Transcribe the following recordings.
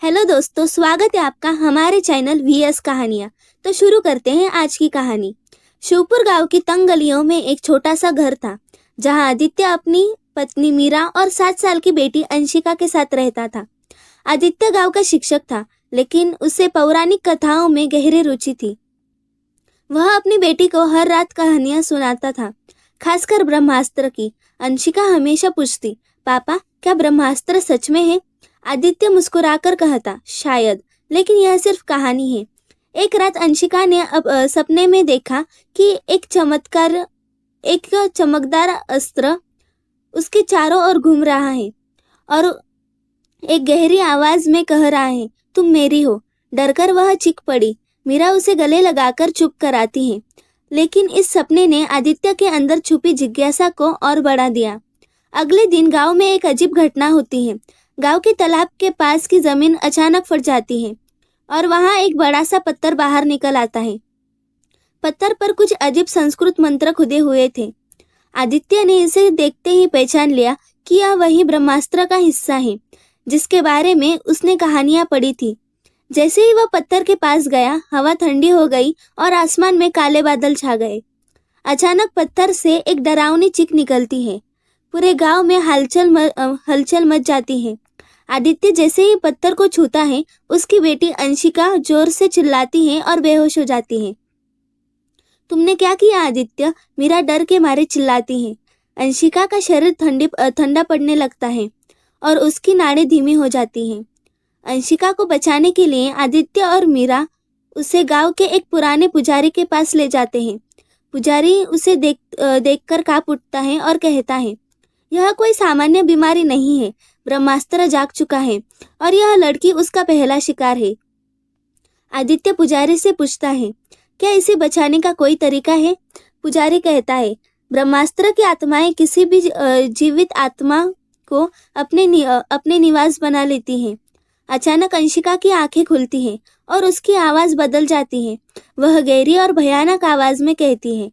Hello दोस्तों, स्वागत है आपका हमारे चैनल वीएस कहानियाँ। तो शुरू करते हैं आज की कहानी। शिवपुर गांव की तंग गलियों में एक छोटा सा घर था, जहां आदित्य अपनी पत्नी मीरा और 7 साल की बेटी अंशिका के साथ रहता था। आदित्य गांव का शिक्षक था, लेकिन उसे पौराणिक कथाओं में गहरी रुचि थी। वह अपनी बेटी को हर रात कहानियां सुनाता था, खासकर ब्रह्मास्त्र की। अंशिका हमेशा पूछती, पापा क्या ब्रह्मास्त्र सच में है? आदित्य मुस्कुराकर कहता, शायद, लेकिन यह सिर्फ कहानी है। एक रात अंशिका ने सपने में देखा कि एक चमकदार अस्त्र उसके चारों ओर घूम रहा है और एक गहरी आवाज में कह रहा है, तुम मेरी हो। डरकर वह चीख पड़ी। मीरा उसे गले लगाकर चुप कराती है, लेकिन इस सपने ने आदित्य के अंदर छुपी जिज्ञासा को और बढ़ा दिया। अगले दिन गांव में एक अजीब घटना होती है। गांव के तालाब के पास की जमीन अचानक फट जाती है और वहां एक बड़ा सा पत्थर बाहर निकल आता है। पत्थर पर कुछ अजीब संस्कृत मंत्र खुदे हुए थे। आदित्य ने इसे देखते ही पहचान लिया कि यह वही ब्रह्मास्त्र का हिस्सा है, जिसके बारे में उसने कहानियां पढ़ी थी। जैसे ही वह पत्थर के पास गया, हवा ठंडी हो गई और आसमान में काले बादल छा गए। अचानक पत्थर से एक डरावनी चीख निकलती है। पूरे गांव में हलचल मच जाती है। आदित्य जैसे ही पत्थर को छूता है, उसकी बेटी अंशिका जोर से चिल्लाती है और बेहोश हो जाती है। तुमने क्या किया आदित्य? मीरा डर के मारे चिल्लाती है। अंशिका का शरीर ठंडा पड़ने लगता है और उसकी नाड़ें धीमी हो जाती हैं। अंशिका को बचाने के लिए आदित्य और मीरा उसे गांव के एक पुराने पुजारी के पास ले जाते हैं। पुजारी उसे देखकर कांप उठता है और कहता है, यह कोई सामान्य बीमारी नहीं है। ब्रह्मास्त्र जाग चुका है और यह लड़की उसका पहला शिकार है। आदित्य पुजारी से पूछता है, क्या इसे बचाने का कोई तरीका है? पुजारी कहता है, ब्रह्मास्त्र की आत्माएं किसी भी जीवित आत्मा को अपने निवास बना लेती हैं। अचानक अंशिका की आंखें खुलती हैं और उसकी आवाज बदल जाती है। वह गहरी और भयानक आवाज में कहती है,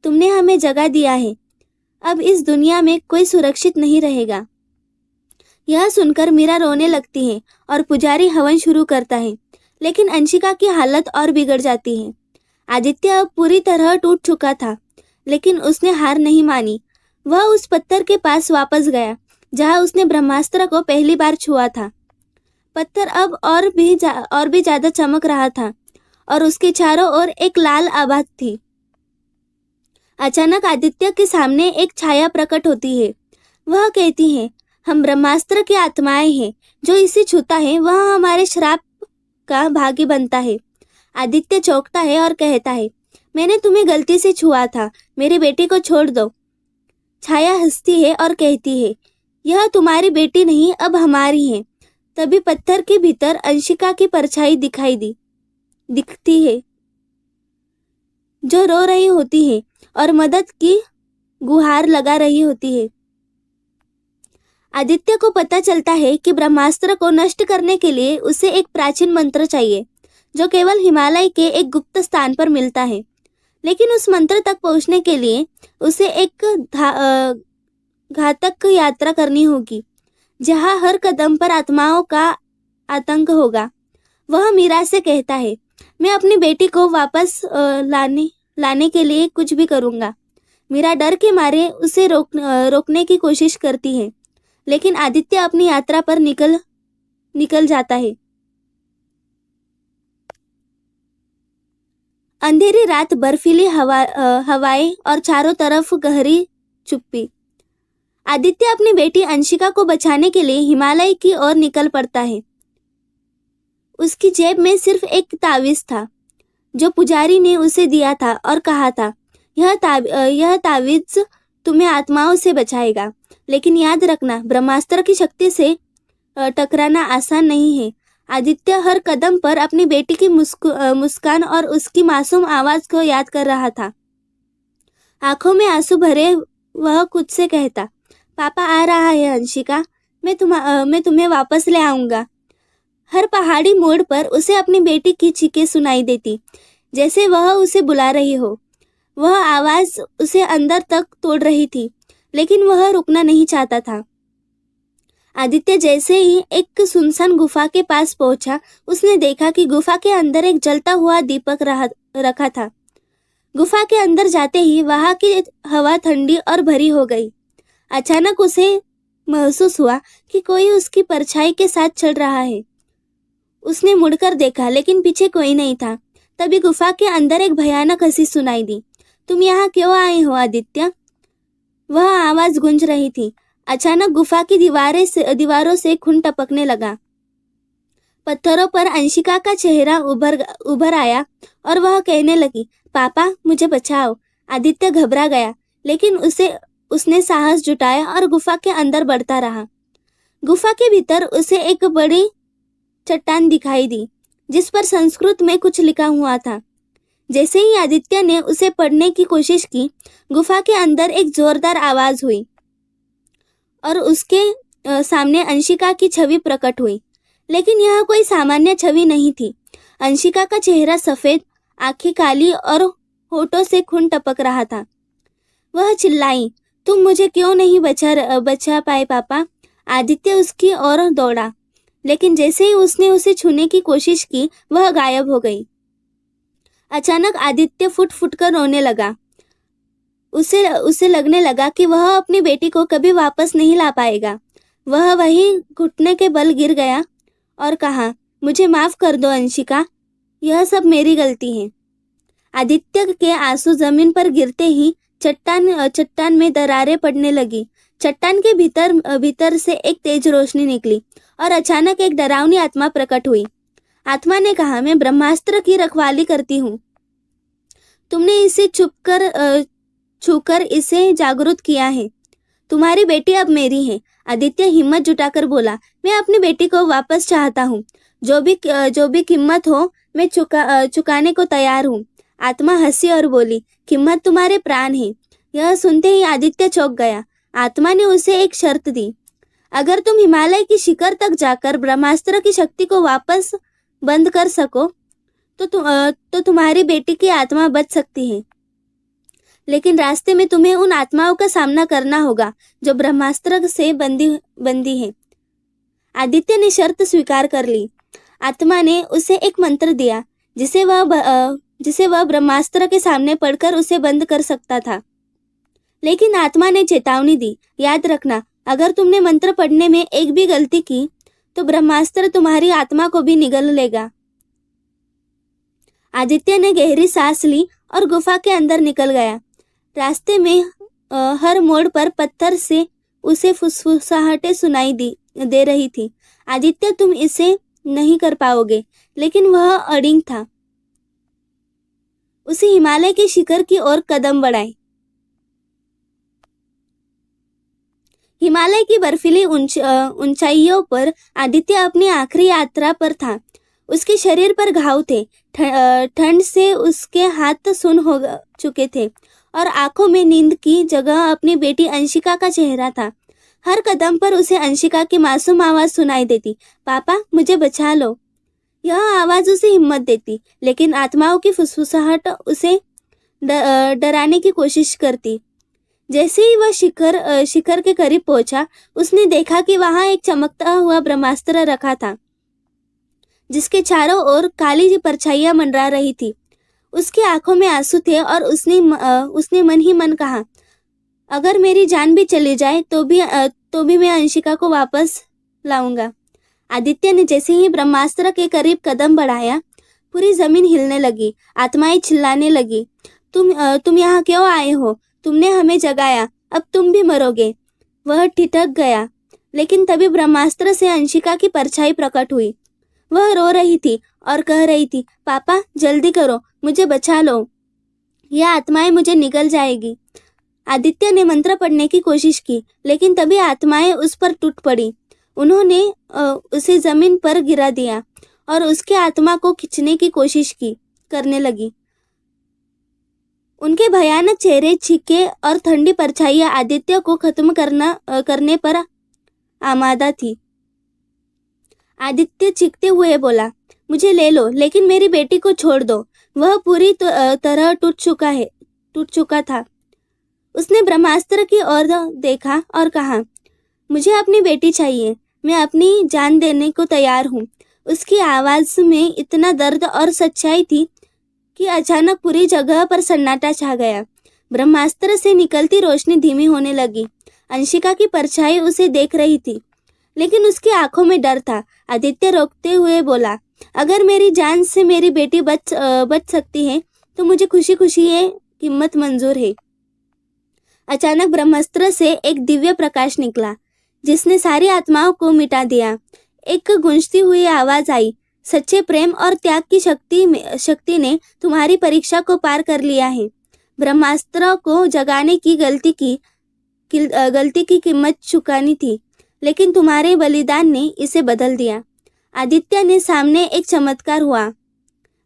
तुमने हमें जगा दिया है। अब इस दुनिया में कोई सुरक्षित नहीं रहेगा। यह सुनकर मीरा रोने लगती है और पुजारी हवन शुरू करता है, लेकिन अंशिका की हालत और बिगड़ जाती है। आदित्य अब पूरी तरह टूट चुका था, लेकिन उसने हार नहीं मानी। वह उस पत्थर के पास वापस गया, जहां उसने ब्रह्मास्त्र को पहली बार छुआ था। पत्थर अब और भी ज्यादा चमक रहा था और उसके चारों ओर एक लाल आभा थी। अचानक आदित्य के सामने एक छाया प्रकट होती है। वह कहती है, हम ब्रह्मास्त्र की आत्माएं हैं। जो इसे छूता है वह हमारे श्राप का भागी बनता है। आदित्य चौंकता है और कहता है, मैंने तुम्हें गलती से छुआ था। मेरी बेटी को छोड़ दो। छाया हंसती है और कहती है, यह तुम्हारी बेटी नहीं, अब हमारी है। तभी पत्थर के भीतर अंशिका की परछाई दिखती है, जो रो रही होती है और मदद की गुहार लगा रही होती है। आदित्य को पता चलता है कि ब्रह्मास्त्र को नष्ट करने के लिए उसे एक प्राचीन मंत्र चाहिए, जो केवल हिमालय के एक गुप्त स्थान पर मिलता है। लेकिन उस मंत्र तक पहुंचने के लिए उसे एक घातक यात्रा करनी होगी, जहां हर कदम पर आत्माओं का आतंक होगा। वह मीरा से कहता है, मैं अपनी बेटी को वापस लाने के लिए कुछ भी करूंगा। मीरा डर के मारे उसे रोकने की कोशिश करती है, लेकिन आदित्य अपनी यात्रा पर निकल जाता है। अंधेरी रात, बर्फीली हवाएं और चारों तरफ गहरी चुप्पी। आदित्य अपनी बेटी अंशिका को बचाने के लिए हिमालय की ओर निकल पड़ता है। उसकी जेब में सिर्फ एक तावीज था, जो पुजारी ने उसे दिया था और कहा था, यह तावीज तुम्हें आत्माओं से बचाएगा। लेकिन याद रखना, ब्रह्मास्त्र की शक्ति से टकराना आसान नहीं है। आदित्य हर कदम पर अपनी बेटी की मुस्कान और उसकी मासूम आवाज को याद कर रहा था। आंखों में आंसू भरे वह खुद से कहता, पापा आ रहा है अंशिका, मैं तुम्हें वापस ले आऊंगा। हर पहाड़ी मोड़ पर उसे अपनी बेटी की चीखें सुनाई देती, जैसे वह उसे बुला रही हो। वह आवाज उसे अंदर तक तोड़ रही थी, लेकिन वह रुकना नहीं चाहता था। आदित्य जैसे ही एक सुनसान गुफा के पास पहुंचा, उसने देखा कि गुफा के अंदर एक जलता हुआ दीपक रखा था। गुफा के अंदर जाते ही वहां की हवा ठंडी और भरी हो गई। अचानक उसे महसूस हुआ कि कोई उसकी परछाई के साथ चल रहा है। उसने मुड़कर देखा, लेकिन पीछे कोई नहीं था। तभी गुफा के अंदर एक भयानक हंसी सुनाई दी। तुम यहाँ क्यों आए हो आदित्य? वह आवाज गूंज रही थी। अचानक गुफा की दीवारों से खून टपकने लगा। पत्थरों पर अंशिका का चेहरा उभर आया और वह कहने लगी, पापा मुझे बचाओ। आदित्य घबरा गया, लेकिन उसने साहस जुटाया और गुफा के अंदर बढ़ता रहा। गुफा के भीतर उसे एक बड़ी चट्टान दिखाई दी, जिस पर संस्कृत में कुछ लिखा हुआ था। जैसे ही आदित्य ने उसे पढ़ने की कोशिश की, गुफा के अंदर एक जोरदार आवाज हुई और उसके सामने अंशिका की छवि प्रकट हुई। लेकिन यह कोई सामान्य छवि नहीं थी। अंशिका का चेहरा सफेद, आंखें काली और होठों से खून टपक रहा था। वह चिल्लाई, तुम मुझे क्यों नहीं बचा पाए पापा? आदित्य उसकी ओर दौड़ा, लेकिन जैसे ही उसने उसे छूने की कोशिश की, वह गायब हो गई। अचानक आदित्य फुट फुट कर रोने लगा। उसे लगने लगा कि वह अपनी बेटी को कभी वापस नहीं ला पाएगा। वह वहीं घुटने के बल गिर गया और कहा, मुझे माफ कर दो अंशिका, यह सब मेरी गलती है। आदित्य के आंसू जमीन पर गिरते ही चट्टान में दरारें पड़ने लगी। चट्टान के भीतर से एक तेज रोशनी निकली और अचानक एक डरावनी आत्मा प्रकट हुई। आत्मा ने कहा, मैं ब्रह्मास्त्र की रखवाली करती हूँ। तुमने इसे छूकर इसे जागरूक किया है। तुम्हारी बेटी अब मेरी है। आदित्य हिम्मत जुटाकर बोला, मैं अपनी बेटी को वापस चाहता हूँ। जो भी कीमत हो, मैं चुकाने को तैयार हूँ। आत्मा हंसी और बोली, कीमत तुम्हारे प्राण है। यह सुनते ही आदित्य चौंक गया। आत्मा ने उसे एक शर्त दी, अगर तुम हिमालय की शिखर तक जाकर ब्रह्मास्त्र की शक्ति को वापस बंद कर सको तो तुम्हारी बेटी की आत्मा बच सकती है। लेकिन रास्ते में तुम्हें उन आत्माओं का सामना करना होगा जो ब्रह्मास्त्र से बंदी है। आदित्य ने शर्त स्वीकार कर ली। आत्मा ने उसे एक मंत्र दिया, जिसे वह ब्रह्मास्त्र के सामने पढ़कर उसे बंद कर सकता था। लेकिन आत्मा ने चेतावनी दी, याद रखना, अगर तुमने मंत्र पढ़ने में एक भी गलती की तो ब्रह्मास्त्र तुम्हारी आत्मा को भी निगल लेगा। आदित्य ने गहरी सांस ली और गुफा के अंदर निकल गया। रास्ते में हर मोड़ पर पत्थर से उसे फुसफुसाहटें सुनाई दे रही थी। आदित्य, तुम इसे नहीं कर पाओगे। लेकिन वह अडिग था। उसे हिमालय के शिखर की ओर कदम बढ़ाए। हिमालय की बर्फीली ऊंचाइयों पर आदित्य अपनी आखिरी यात्रा पर था। उसके शरीर पर घाव थे। ठंड से उसके हाथ सुन्न हो चुके थे और आंखों में नींद की जगह अपनी बेटी अंशिका का चेहरा था। हर कदम पर उसे अंशिका की मासूम आवाज सुनाई देती, पापा मुझे बचा लो। यह आवाज उसे हिम्मत देती, लेकिन आत्माओं की फुसफुसाहट उसे डराने की कोशिश करती। जैसे ही वह शिखर के करीब पहुंचा, उसने देखा कि वहां एक चमकता हुआ ब्रह्मास्त्र रखा था, जिसके चारों ओर काली परछाइयां मंडरा रही थी। उसकी आंखों में आंसू थे और उसने मन ही मन कहा, अगर मेरी जान भी चली जाए तो भी मैं अंशिका को वापस लाऊंगा। आदित्य ने जैसे ही ब्रह्मास्त्र के करीब कदम बढ़ाया, पूरी जमीन हिलने लगी। आत्माएं चिल्लाने लगी, तुम यहाँ क्यों आए हो? तुमने हमें जगाया, अब तुम भी मरोगे। वह ठिठक गया, लेकिन तभी ब्रह्मास्त्र से अंशिका की परछाई प्रकट हुई। वह रो रही थी और कह रही थी, पापा जल्दी करो, मुझे बचा लो, यह आत्माएं मुझे निगल जाएगी। आदित्य ने मंत्र पढ़ने की कोशिश की, लेकिन तभी आत्माएं उस पर टूट पड़ी। उन्होंने उसे जमीन पर गिरा दिया और उसके आत्मा को खींचने की कोशिश करने लगी। उनके भयानक चेहरे, छींके और ठंडी परछाइयां आदित्य को खत्म करने पर आमादा थी। आदित्य चीखते हुए बोला, मुझे ले लो, लेकिन मेरी बेटी को छोड़ दो। वह पूरी तरह टूट चुका था। उसने ब्रह्मास्त्र की ओर देखा और कहा, मुझे अपनी बेटी चाहिए। मैं अपनी जान देने को तैयार हूँ। उसकी आवाज में इतना दर्द और सच्चाई थी कि अचानक पूरी जगह पर सन्नाटा छा गया। ब्रह्मास्त्र से निकलती रोशनी धीमी होने लगी। अंशिका की परछाई उसे देख रही थी, लेकिन उसकी आंखों में डर था। आदित्य रोकते हुए बोला, अगर मेरी जान से मेरी बेटी बच सकती है तो मुझे खुशी खुशी ये कीमत मंजूर है। अचानक ब्रह्मास्त्र से एक दिव्य प्रकाश निकला, जिसने सारी आत्माओं को मिटा दिया। एक गूंजती हुई आवाज आई, सच्चे प्रेम और त्याग की शक्ति ने तुम्हारी परीक्षा को पार कर लिया है। ब्रह्मास्त्र को जगाने की गलती की कीमत चुकानी थी, लेकिन तुम्हारे बलिदान ने इसे बदल दिया। आदित्य ने सामने एक चमत्कार हुआ।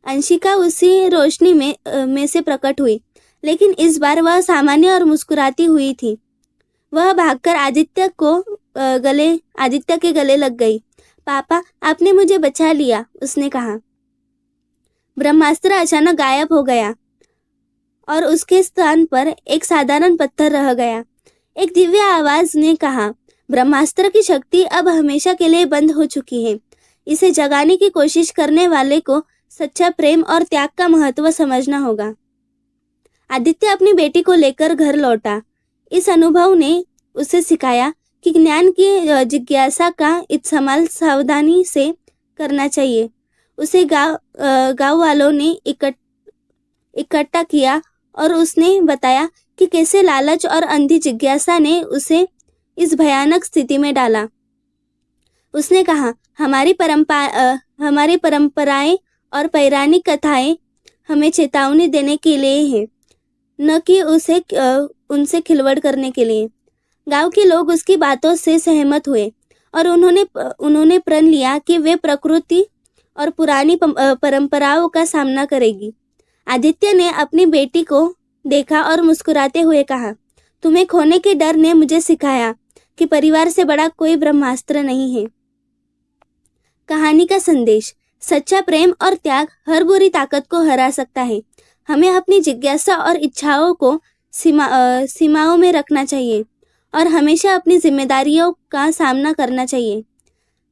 अंशिका उसी रोशनी में से प्रकट हुई, लेकिन इस बार वह सामान्य और मुस्कुराती हुई थी। वह भागकर आदित्य के गले लग गई। पापा, आपने मुझे बचा लिया, उसने कहा। ब्रह्मास्त्र अचानक गायब हो गया और उसके स्थान पर एक साधारण पत्थर रह गया। एक दिव्य आवाज ने कहा, ब्रह्मास्त्र की शक्ति अब हमेशा के लिए बंद हो चुकी है। इसे जगाने की कोशिश करने वाले को सच्चा प्रेम और त्याग का महत्व समझना होगा। आदित्य अपनी बेटी को लेकर घर लौटा। इस अनुभव ने उसे सिखाया कि ज्ञान की जिज्ञासा का इस्तेमाल सावधानी से करना चाहिए। उसे गांव वालों ने इकट्ठा किया और उसने बताया कि कैसे लालच और अंधी जिज्ञासा ने उसे इस भयानक स्थिति में डाला। उसने कहा, हमारी परंपराएं और पौराणिक कथाएं हमें चेतावनी देने के लिए है, न कि उनसे खिलवाड़ करने के लिए। गांव के लोग उसकी बातों से सहमत हुए और उन्होंने प्रण लिया कि वे प्रकृति और पुरानी परंपराओं का सामना करेगी। आदित्य ने अपनी बेटी को देखा और मुस्कुराते हुए कहा, तुम्हें खोने के डर ने मुझे सिखाया कि परिवार से बड़ा कोई ब्रह्मास्त्र नहीं है। कहानी का संदेश, सच्चा प्रेम और त्याग हर बुरी ताकत को हरा सकता है। हमें अपनी जिज्ञासा और इच्छाओं को सीमाओं में रखना चाहिए और हमेशा अपनी जिम्मेदारियों का सामना करना चाहिए।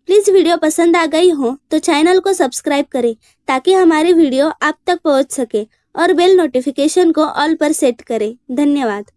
प्लीज़ वीडियो पसंद आ गई हो तो चैनल को सब्सक्राइब करें ताकि हमारी वीडियो आप तक पहुंच सके और बेल नोटिफिकेशन को ऑल पर सेट करें। धन्यवाद।